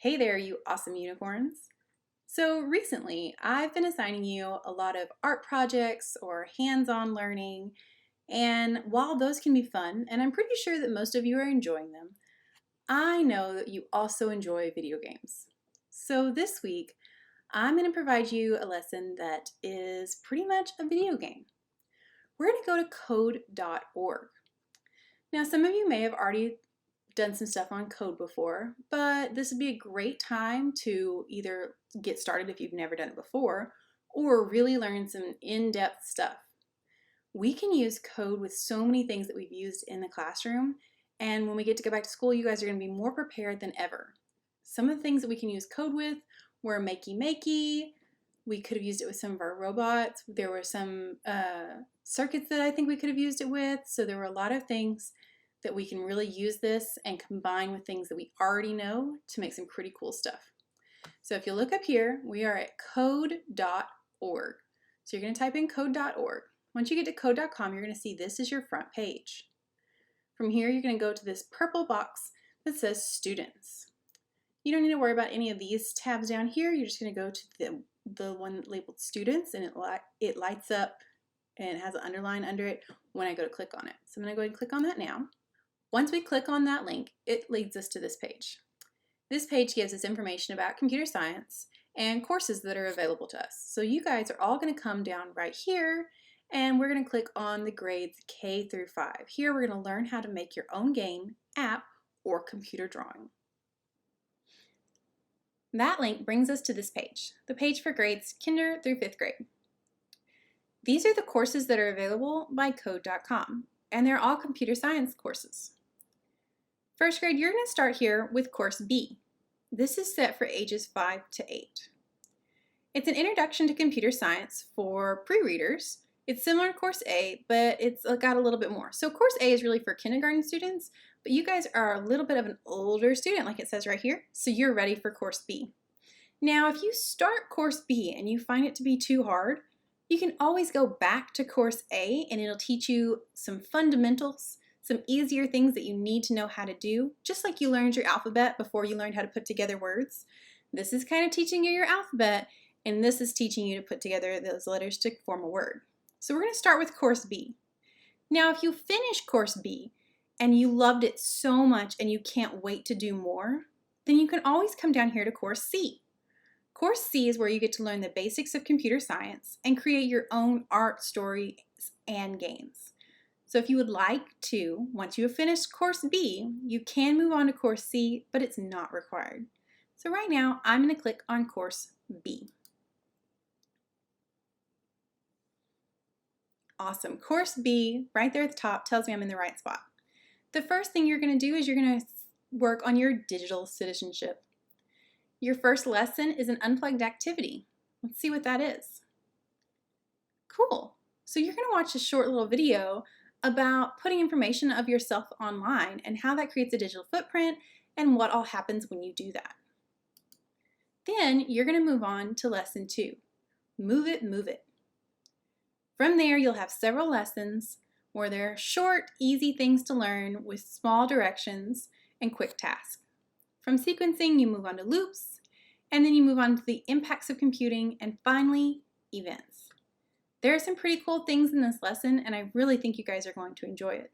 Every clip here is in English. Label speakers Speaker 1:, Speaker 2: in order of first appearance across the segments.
Speaker 1: Hey there, you awesome unicorns. So recently, I've been assigning you a lot of art projects or hands-on learning, and while those can be fun, and I'm pretty sure that most of you are enjoying them, I know that you also enjoy video games. So this week, I'm going to provide you a lesson that is pretty much a video game. We're going to go to code.org. Now, some of you may have already done some stuff on code before, but this would be a great time to either get started if you've never done it before, or really learn some in-depth stuff. We can use code with so many things that we've used in the classroom, and when we get to go back to school, you guys are going to be more prepared than ever. Some of the things that we can use code with were Makey Makey. We could have used it with some of our robots. There were some circuits that I think we could have used it with, so there were a lot of things that we can really use this and combine with things that we already know to make some pretty cool stuff. So if you look up here, we are at code.org. So you're going to type in code.org. Once you get to code.com, you're going to see this is your front page. From here, you're going to go to this purple box that says Students. You don't need to worry about any of these tabs down here. You're just going to go to the one labeled Students, and it lights up and it has an underline under it when I go to click on it. So I'm going to go ahead and click on that now. Once we click on that link, it leads us to this page. This page gives us information about computer science and courses that are available to us. So you guys are all going to come down right here, and we're going to click on the grades K through 5. Here we're going to learn how to make your own game, app, or computer drawing. That link brings us to this page, the page for grades kinder through 5th grade. These are the courses that are available by code.com, and they're all computer science courses. First grade, you're going to start here with Course B. This is set for ages 5 to 8. It's an introduction to computer science for pre-readers. It's similar to Course A, but it's got a little bit more. So Course A is really for kindergarten students, but you guys are a little bit of an older student, like it says right here, so you're ready for Course B. Now, if you start Course B and you find it to be too hard, you can always go back to Course A and it'll teach you some fundamentals, some easier things that you need to know how to do, just like you learned your alphabet before you learned how to put together words. This is kind of teaching you your alphabet, and this is teaching you to put together those letters to form a word. So we're going to start with Course B. Now, if you finish Course B and you loved it so much and you can't wait to do more, then you can always come down here to Course C. Course C is where you get to learn the basics of computer science and create your own art, stories, and games. So if you would like to, once you have finished Course B, you can move on to Course C, but it's not required. So right now, I'm going to click on Course B. Awesome. Course B, right there at the top, tells me I'm in the right spot. The first thing you're going to do is you're going to work on your digital citizenship. Your first lesson is an unplugged activity. Let's see what that is. Cool. So you're going to watch a short little video about putting information of yourself online and how that creates a digital footprint and what all happens when you do that. Then you're going to move on to lesson 2, Move It, Move It. From there, you'll have several lessons where they're short, easy things to learn with small directions and quick tasks. From sequencing, you move on to loops, and then you move on to the impacts of computing, and finally, events. There are some pretty cool things in this lesson, and I really think you guys are going to enjoy it.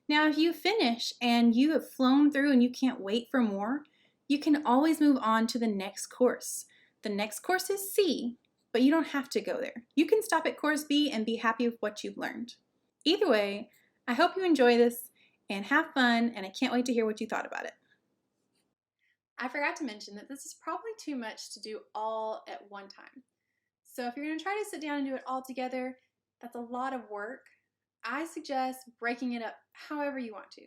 Speaker 1: Now, if you finish and you have flown through and you can't wait for more, you can always move on to the next course. The next course is C, but you don't have to go there. You can stop at Course B and be happy with what you've learned. Either way, I hope you enjoy this and have fun, and I can't wait to hear what you thought about it. I forgot to mention that this is probably too much to do all at one time. So if you're going to try to sit down and do it all together, that's a lot of work. I suggest breaking it up however you want to.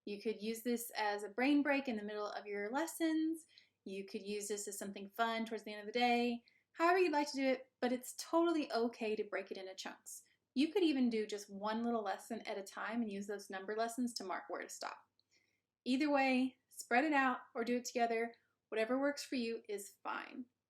Speaker 1: You could use this as a brain break in the middle of your lessons. You could use this as something fun towards the end of the day. However you'd like to do it, but it's totally okay to break it into chunks. You could even do just one little lesson at a time and use those number lessons to mark where to stop. Either way, spread it out or do it together. Whatever works for you is fine.